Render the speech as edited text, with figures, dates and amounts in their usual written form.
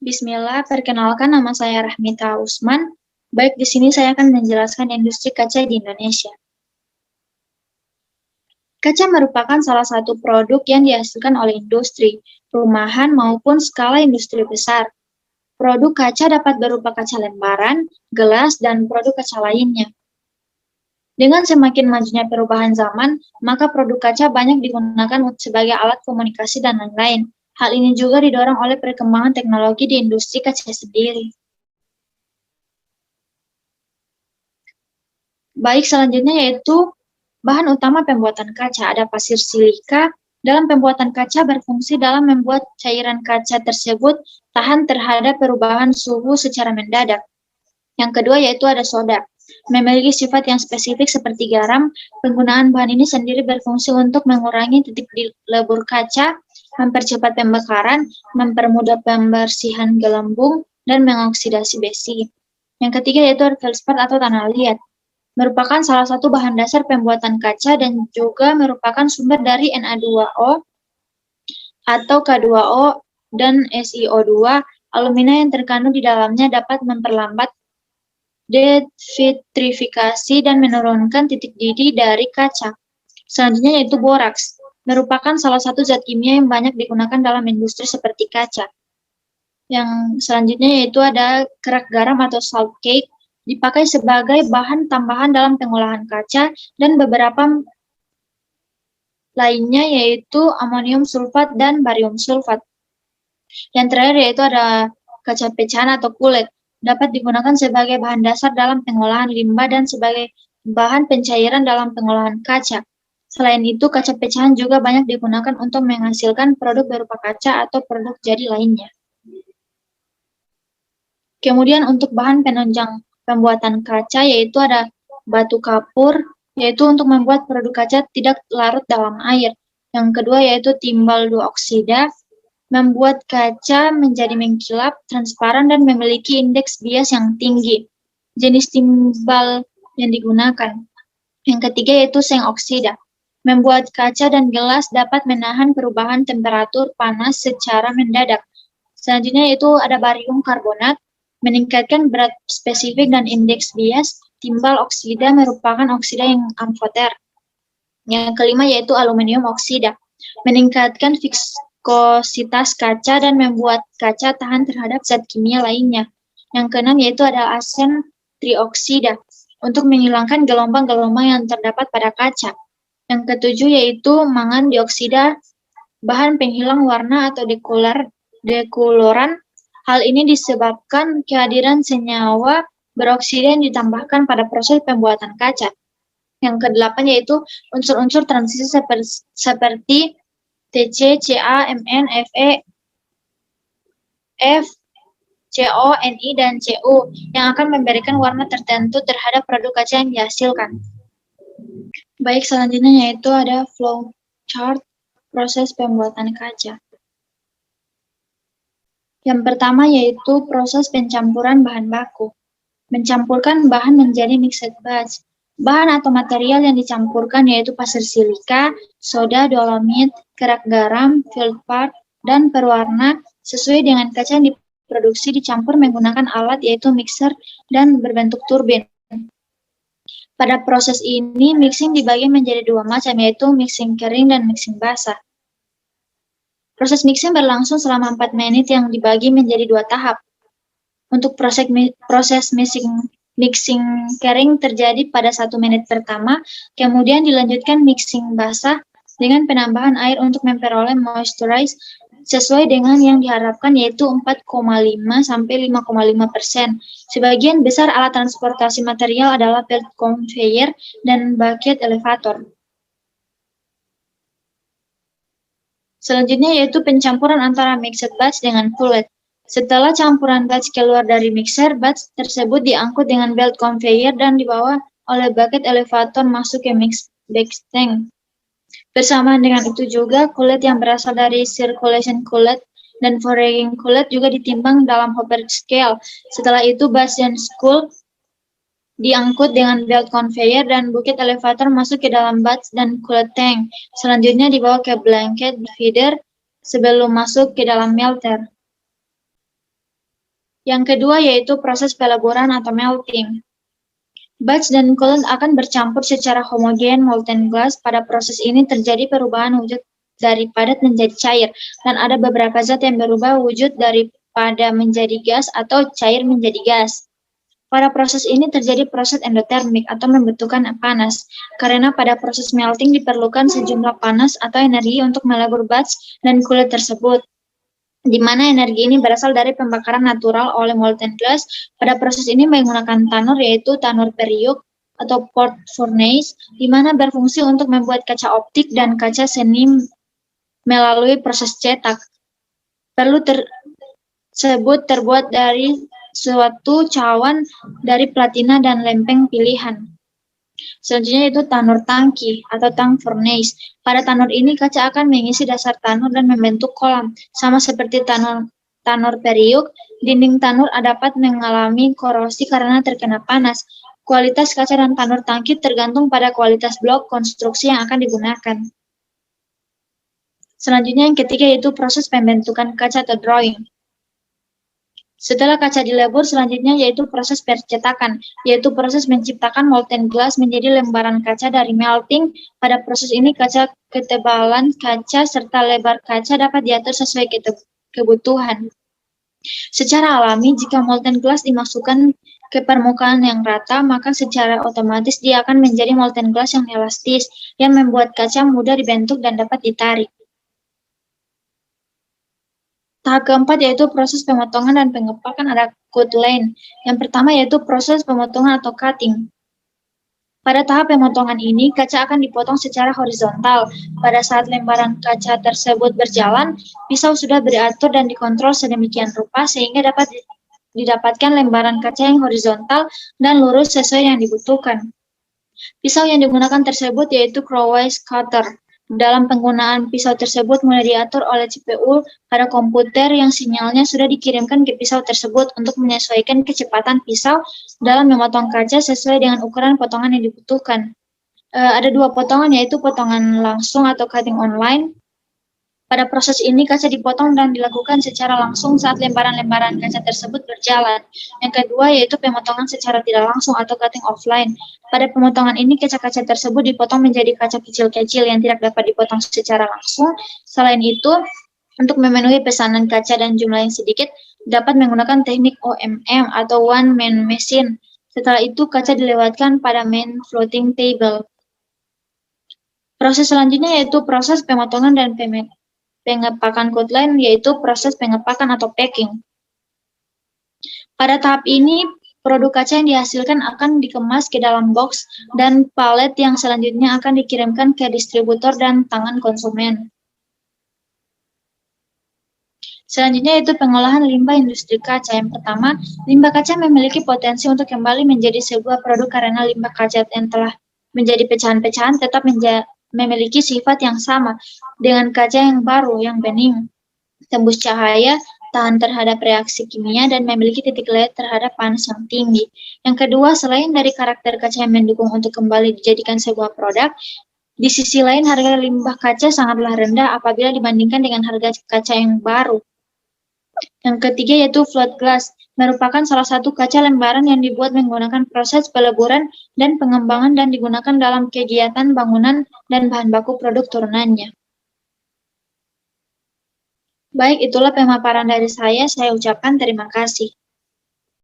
Bismillah, perkenalkan nama saya Rahmita Usman. Baik, di sini saya akan menjelaskan industri kaca di Indonesia. Kaca merupakan salah satu produk yang dihasilkan oleh industri, rumahan maupun skala industri besar. Produk kaca dapat berupa kaca lembaran, gelas, dan produk kaca lainnya. Dengan semakin majunya perubahan zaman, maka produk kaca banyak digunakan sebagai alat komunikasi dan lain-lain. Hal ini juga didorong oleh perkembangan teknologi di industri kaca sendiri. Baik, selanjutnya yaitu bahan utama pembuatan kaca. Ada pasir silika. Dalam pembuatan kaca berfungsi dalam membuat cairan kaca tersebut tahan terhadap perubahan suhu secara mendadak. Yang kedua yaitu ada soda. Memiliki sifat yang spesifik seperti garam, penggunaan bahan ini sendiri berfungsi untuk mengurangi titik di lebur kaca, mempercepat pembakaran, mempermudah pembersihan gelembung, dan mengoksidasi besi. Yang ketiga yaitu ada feldspar atau tanah liat. Merupakan salah satu bahan dasar pembuatan kaca dan juga merupakan sumber dari Na2O atau K2O dan SiO2. Alumina yang terkandung di dalamnya dapat memperlambat devitrifikasi dan menurunkan titik didih dari kaca. Selanjutnya yaitu boraks. Merupakan salah satu zat kimia yang banyak digunakan dalam industri seperti kaca. Yang selanjutnya yaitu ada kerak garam atau salt cake. Dipakai sebagai bahan tambahan dalam pengolahan kaca dan beberapa lainnya yaitu amonium sulfat dan barium sulfat. Yang terakhir yaitu ada kaca pecahan atau kulit. Dapat digunakan sebagai bahan dasar dalam pengolahan limbah dan sebagai bahan pencairan dalam pengolahan kaca. Selain itu, kaca pecahan juga banyak digunakan untuk menghasilkan produk berupa kaca atau produk jadi lainnya. Kemudian untuk bahan penunjang pembuatan kaca yaitu ada batu kapur, yaitu untuk membuat produk kaca tidak larut dalam air. Yang kedua yaitu timbal duoksida, membuat kaca menjadi mengkilap, transparan, dan memiliki indeks bias yang tinggi. Jenis timbal yang digunakan. Yang ketiga yaitu seng oksida, membuat kaca dan gelas dapat menahan perubahan temperatur panas secara mendadak. Selanjutnya yaitu ada barium karbonat, meningkatkan berat spesifik dan indeks bias. Timbal oksida merupakan oksida yang amfoter. Yang kelima yaitu aluminium oksida, meningkatkan viskositas kaca dan membuat kaca tahan terhadap zat kimia lainnya. Yang keenam yaitu ada arsen trioksida, untuk menghilangkan gelombang-gelombang yang terdapat pada kaca. Yang ketujuh yaitu mangan dioksida, bahan penghilang warna atau dekoloran. Hal ini disebabkan kehadiran senyawa beroksida yang ditambahkan pada proses pembuatan kaca. Yang kedelapan yaitu unsur-unsur transisi seperti Tc, Ca, Mn, Fe, F, Co, Ni, dan Cu yang akan memberikan warna tertentu terhadap produk kaca yang dihasilkan. Baik, selanjutnya yaitu ada flow chart proses pembuatan kaca. Yang pertama yaitu proses pencampuran bahan baku. Mencampurkan bahan menjadi mixed batch. Bahan atau material yang dicampurkan yaitu pasir silika, soda, dolomit, kerak garam, feldspar, dan perwarna sesuai dengan kaca yang diproduksi dicampur menggunakan alat yaitu mixer dan berbentuk turbin. Pada proses ini, mixing dibagi menjadi dua macam yaitu mixing kering dan mixing basah. Proses mixing berlangsung selama 4 menit yang dibagi menjadi 2 tahap. Untuk proses mixing kering terjadi pada 1 menit pertama, kemudian dilanjutkan mixing basah dengan penambahan air untuk memperoleh moisturize sesuai dengan yang diharapkan yaitu 4,5 sampai 5,5%. Sebagian besar alat transportasi material adalah belt conveyor dan bucket elevator. Selanjutnya yaitu pencampuran antara mixed batch dengan fullet. Setelah campuran batch keluar dari mixer, batch tersebut diangkut dengan belt conveyor dan dibawa oleh bucket elevator masuk ke mix batch tank. Bersamaan dengan itu juga, kulit yang berasal dari circulation kulit dan foraging kulit juga ditimbang dalam hopper scale. Setelah itu, batch dan spool diangkut dengan belt conveyor dan bucket elevator masuk ke dalam batch dan cooler tank. Selanjutnya dibawa ke blanket feeder sebelum masuk ke dalam melter. Yang kedua yaitu proses peleburan atau melting. Batch dan coolant akan bercampur secara homogen molten glass. Pada proses ini terjadi perubahan wujud dari padat menjadi cair, dan ada beberapa zat yang berubah wujud daripada menjadi gas atau cair menjadi gas. Pada proses ini terjadi proses endotermik atau membutuhkan panas, karena pada proses melting diperlukan sejumlah panas atau energi untuk melebur batch dan kulit tersebut, di mana energi ini berasal dari pembakaran natural oleh molten glass. Pada proses ini menggunakan tanur, yaitu tanur periuk atau port furnace, di mana berfungsi untuk membuat kaca optik dan kaca seni melalui proses cetak. Perlu tersebut terbuat dari suatu cawan dari platina dan lempeng pilihan. Selanjutnya itu tanur tangki atau tank furnace. Pada tanur ini kaca akan mengisi dasar tanur dan membentuk kolam. Sama seperti tanur periuk, dinding tanur dapat mengalami korosi karena terkena panas. Kualitas kaca dan tanur tangki tergantung pada kualitas blok konstruksi yang akan digunakan. Selanjutnya yang ketiga yaitu proses pembentukan kaca atau drawing. Setelah kaca dilebur, selanjutnya yaitu proses percetakan, yaitu proses menciptakan molten glass menjadi lembaran kaca dari melting. Pada proses ini ketebalan kaca serta lebar kaca dapat diatur sesuai kebutuhan. Secara alami, jika molten glass dimasukkan ke permukaan yang rata, maka secara otomatis dia akan menjadi molten glass yang elastis, yang membuat kaca mudah dibentuk dan dapat ditarik. Tahap keempat yaitu proses pemotongan dan pengepakan, ada cut line. Yang pertama yaitu proses pemotongan atau cutting. Pada tahap pemotongan ini, kaca akan dipotong secara horizontal. Pada saat lembaran kaca tersebut berjalan, pisau sudah diatur dan dikontrol sedemikian rupa sehingga dapat didapatkan lembaran kaca yang horizontal dan lurus sesuai yang dibutuhkan. Pisau yang digunakan tersebut yaitu Crowwise cutter. Dalam penggunaan pisau tersebut mulai diatur oleh CPU pada komputer yang sinyalnya sudah dikirimkan ke pisau tersebut untuk menyesuaikan kecepatan pisau dalam memotong kaca sesuai dengan ukuran potongan yang dibutuhkan. Ada dua potongan, yaitu potongan langsung atau cutting online. Pada proses ini, kaca dipotong dan dilakukan secara langsung saat lembaran-lembaran kaca tersebut berjalan. Yang kedua yaitu pemotongan secara tidak langsung atau cutting offline. Pada pemotongan ini, kaca-kaca tersebut dipotong menjadi kaca kecil-kecil yang tidak dapat dipotong secara langsung. Selain itu, untuk memenuhi pesanan kaca dan jumlah yang sedikit, dapat menggunakan teknik OMM atau one man machine. Setelah itu, kaca dilewatkan pada main floating table. Proses selanjutnya yaitu proses pemotongan dan pengepakan cut line, yaitu proses pengepakan atau packing. Pada tahap ini, produk kaca yang dihasilkan akan dikemas ke dalam box dan palet yang selanjutnya akan dikirimkan ke distributor dan tangan konsumen. Selanjutnya yaitu pengolahan limbah industri kaca. Yang pertama, limbah kaca memiliki potensi untuk kembali menjadi sebuah produk karena limbah kaca yang telah menjadi pecahan-pecahan tetap memiliki sifat yang sama dengan kaca yang baru, yang bening, tembus cahaya, tahan terhadap reaksi kimia, dan memiliki titik lead terhadap panas yang tinggi. Yang kedua, selain dari karakter kaca yang mendukung untuk kembali dijadikan sebuah produk, di sisi lain harga limbah kaca sangatlah rendah apabila dibandingkan dengan harga kaca yang baru. Yang ketiga yaitu float glass, merupakan salah satu kaca lembaran yang dibuat menggunakan proses peleburan dan pengembangan dan digunakan dalam kegiatan bangunan dan bahan baku produk turunannya. Baik, itulah pemaparan dari saya ucapkan terima kasih.